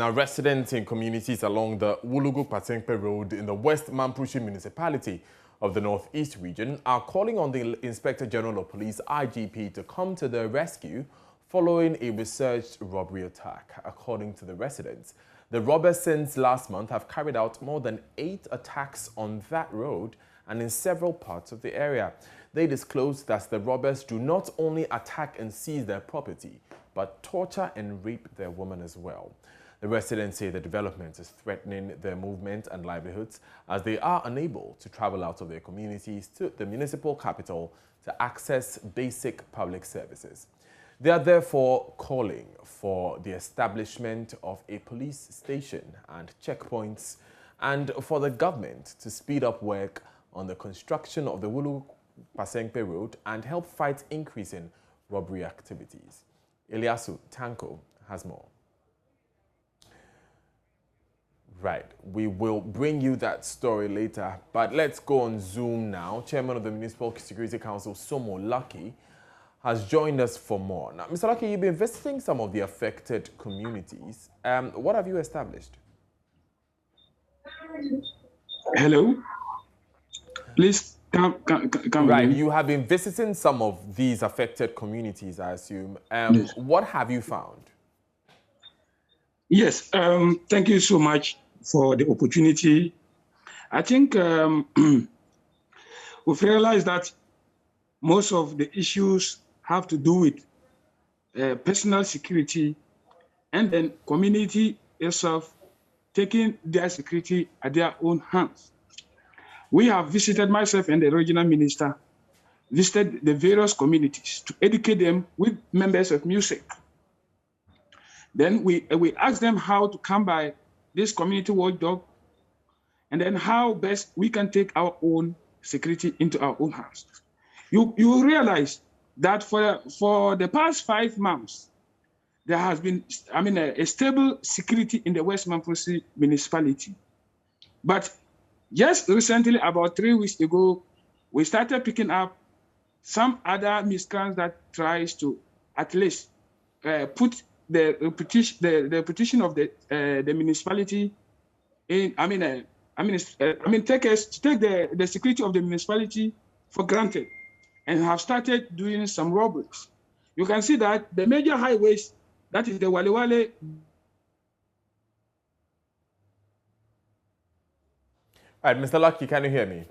Now, residents in communities along the Wulugu Kpasenkpe Road in the West Mamprusi Municipality of the Northeast region are calling on the Inspector General of Police, IGP, to come to their rescue following a researched robbery attack. According to the residents, the robbers since last month have carried out more than 8 attacks on that road and in several parts of the area. They disclosed that the robbers do not only attack and seize their property, but torture and rape their women as well. The residents say the development is threatening their movement and livelihoods as they are unable to travel out of their communities to the municipal capital to access basic public services. They are therefore calling for the establishment of a police station and checkpoints and for the government to speed up work on the construction of the Wulugu Kpasenkpe Road and help fight increasing robbery activities. Eliasu Tanko has more. Right, we will bring you that story later, but let's go on Zoom now. Chairman of the Municipal Security Council, SOMO Lucky, has joined us for more. Now, Mr. Lucky, you've been visiting some of the affected communities. What have you established? Hello? Please come right, again. You have been visiting some of these affected communities, I assume. Yes. What have you found? Yes, thank you so much for the opportunity. I think we've realized that most of the issues have to do with personal security and then community itself taking their security at their own hands. We have visited, myself and the regional minister, visited the various communities to educate them with members of music. Then we asked them how to come by this community watchdog, and then how best we can take our own security into our own hands. You realize that for the past 5 months, there has been, a stable security in the West Mamprusi municipality. But just recently, about 3 weeks ago, we started picking up some other miscreants that tries to at least put the petition of the municipality in, take the security of the municipality for granted, and have started doing some robberies. You can see that the major highways, that is the Wale. All right, Mr. Lucky, can you hear me?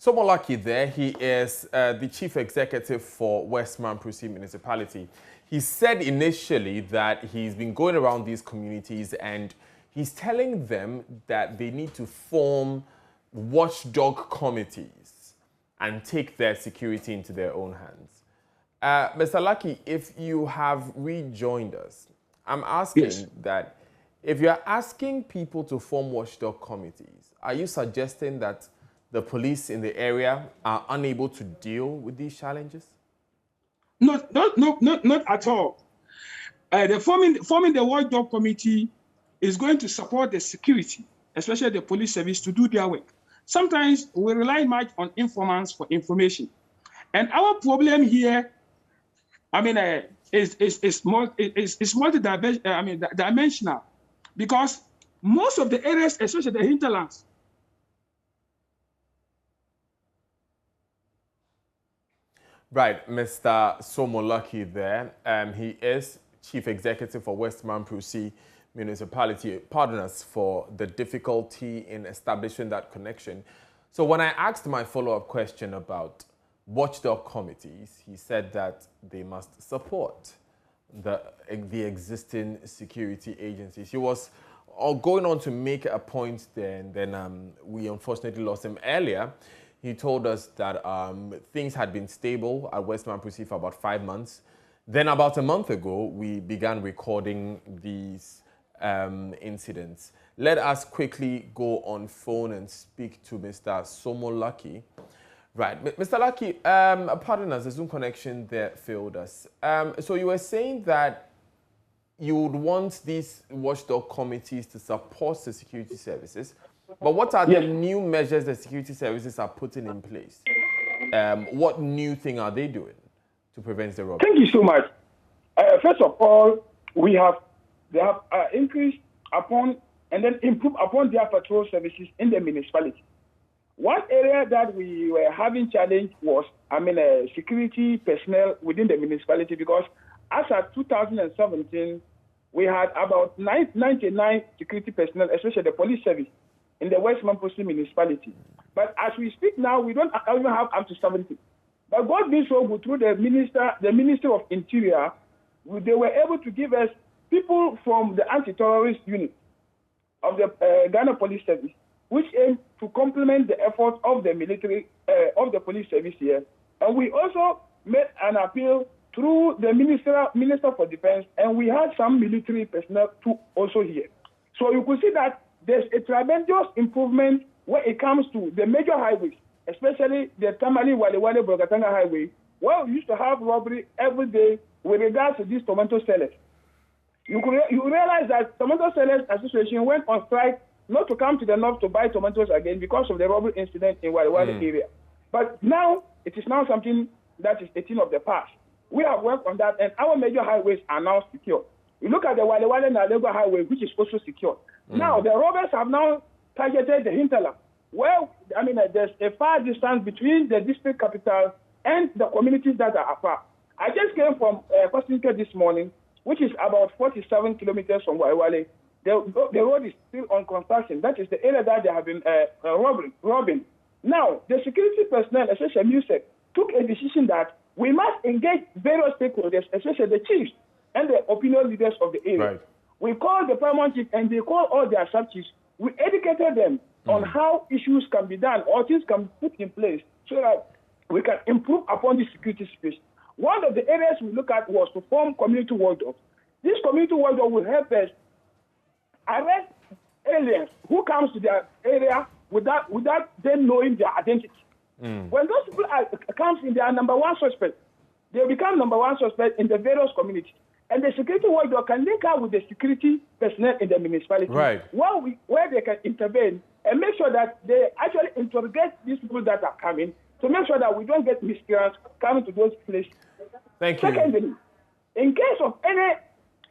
Somo Lucky there, he is the chief executive for West Mamprusi Municipality. He said initially that he's been going around these communities and he's telling them that they need to form watchdog committees and take their security into their own hands. Mr. Lucky, if you have rejoined us, I'm asking that if you're asking people to form watchdog committees, are you suggesting that the police in the area are unable to deal with these challenges? Not at all. Forming the watchdog committee is going to support the security, especially the police service, to do their work. Sometimes we rely much on informants for information, and our problem here, is multi-dimensional, because most of the areas, especially the hinterlands, right, Mr. Somo Lucky there. He is Chief Executive for West Mamprusi Municipality. Pardon us for the difficulty in establishing that connection. So when I asked my follow-up question about watchdog committees, he said that they must support the existing security agencies. He was going on to make a point there, and then we unfortunately lost him earlier. He told us that things had been stable at West Mamprusi for about 5 months. Then about a month ago, we began recording these incidents. Let us quickly go on phone and speak to Mr. Somo Lucky. Right, Mr. Lucky, pardon us, the Zoom connection there failed us. So you were saying that you would want these watchdog committees to support the security services, but what are the new measures the security services are putting in place? What new thing are they doing to prevent the robbery? Thank you so much. First of all, we have they have increased upon and then improved upon their patrol services in the municipality. One area that we were having challenge was, security personnel within the municipality, because as of 2017, we had about 99 security personnel, especially the police service, in the West Mamprusi municipality. But as we speak now, we don't even have up to 70. But God being so good, through the Ministry of Interior, they were able to give us people from the anti-terrorist unit of the Ghana Police Service, which aim to complement the efforts of the military, of the police service here. And we also made an appeal through the Minister for Defense, and we had some military personnel too also here. So you could see that there's a tremendous improvement when it comes to the major highways, especially the Tamale-Wale-Wale-Bogatanga highway, where we used to have robbery every day with regards to these tomato sellers. You realize that Tomato Sellers Association went on strike not to come to the north to buy tomatoes again because of the robbery incident in Wale-Wale area. But now, it is now something that is a thing of the past. We have worked on that, and our major highways are now secure. You look at the Wale-Wale-Nalego highway, which is also secure. Now, the robbers have now targeted the hinterland, where, there's a far distance between the district capital and the communities that are afar. I just came from Kpasenkpe this morning, which is about 47 kilometers from Wale-Wale. The road is still on construction. That is the area that they have been robbing. Now, the security personnel, especially MUSEC, took a decision that we must engage various stakeholders, especially the chiefs and the opinion leaders of the area. Right. We called the paramount chief and they called all their sub-chiefs. We educated them on how issues can be done or things can be put in place so that we can improve upon the security situation. One of the areas we look at was to form community watchdog. This community watchdog will help us arrest aliens who comes to their area without them knowing their identity. When those people comes in, they are number one suspect. They become number one suspect in the various communities. And the security watchdog can link up with the security personnel in the municipality, where they can intervene and make sure that they actually interrogate these people that are coming to make sure that we don't get miscreants coming to those places. Thank you. Secondly, in case of any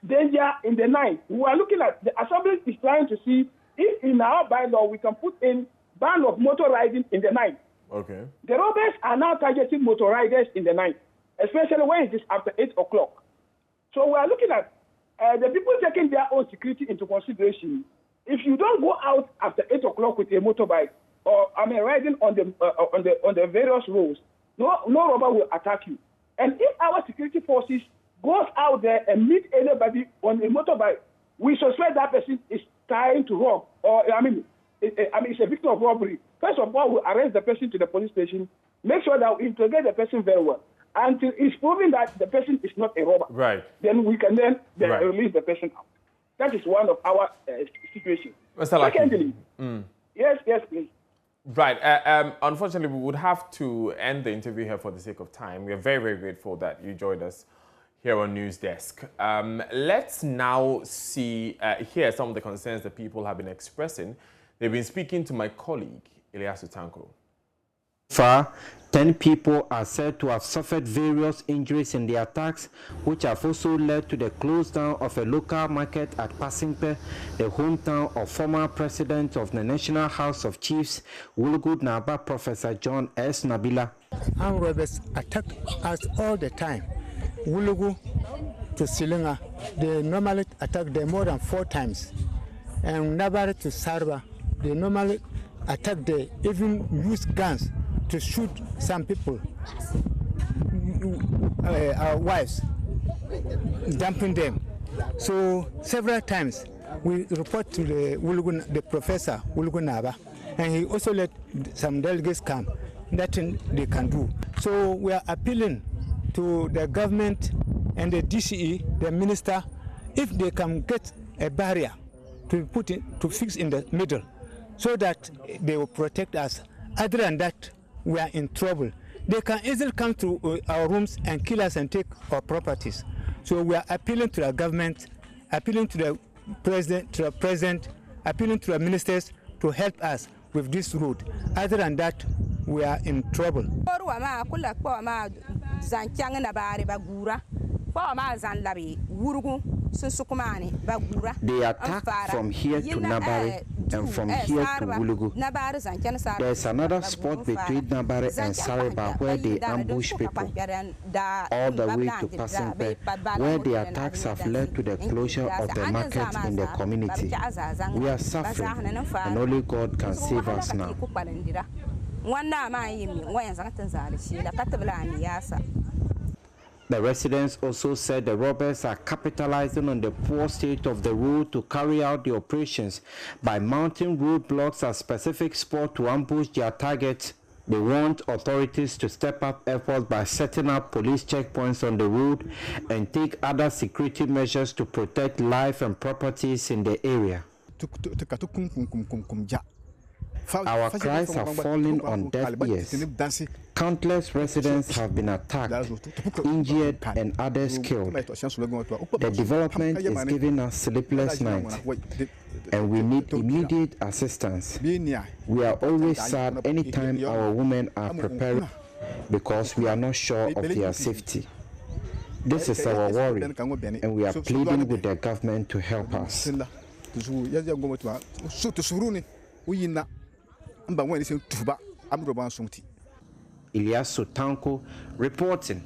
danger in the night, we are looking at the assembly is trying to see if in our bylaw we can put in ban of motor riding in the night. Okay. The robbers are now targeting motor riders in the night, especially when it is after 8 o'clock. So we are looking at the people taking their own security into consideration. If you don't go out after 8 o'clock with a motorbike or riding on the various roads, no robber will attack you. And if our security forces goes out there and meet anybody on a motorbike, we suspect that person is trying to rob, or it's a victim of robbery. First of all, we arrest the person to the police station, make sure that we interrogate the person very well until it's proven that the person is not a robber. Right. Then we can release the person out. That is one of our situations. Mr. Secondly, yes, please. Right. Unfortunately, we would have to end the interview here for the sake of time. We are very, very grateful that you joined us here on News Desk. Let's now hear some of the concerns that people have been expressing. They've been speaking to my colleague, Ilyasu Tanko. Far, 10 people are said to have suffered various injuries in the attacks, which have also led to the close down of a local market at Kpasenkpe, the hometown of former president of the National House of Chiefs, Wulugu Naba, Professor John S. Nabila. Armed robbers attack us all the time. Wulugu to Silinga, they normally attack them more than 4 times. And Nabar to Sarba, they normally attack them, even use guns to shoot some people, our wives, dumping them. So several times we report to the professor Wulugu Naba, and he also let some delegates come. Nothing they can do. So we are appealing to the government and the DCE, the minister, if they can get a barrier to put in, to fix in the middle, so that they will protect us. Other than that, we are in trouble. They can easily come to our rooms and kill us and take our properties. So we are appealing to the government, appealing to the president, appealing to the ministers to help us with this road. Other than that, we are in trouble. They attack from here to Nabare and from here to Wulugu. There's another spot between Nabare and Sareba where they ambush people, all the way to Kpasenkpe, where the attacks have led to the closure of the market in the community. We are suffering, and only God can save us now. The residents also said the robbers are capitalizing on the poor state of the road to carry out the operations by mounting roadblocks at specific spots to ambush their targets. They want authorities to step up efforts by setting up police checkpoints on the road and take other security measures to protect life and properties in the area. Our cries are falling on deaf ears. Countless residents have been attacked, injured, and others killed. The development is giving us sleepless nights, and we need immediate assistance. We are always sad anytime our women are preparing because we are not sure of their safety. This is our worry, and we are pleading with the government to help us. Ilyasu Tanko reporting.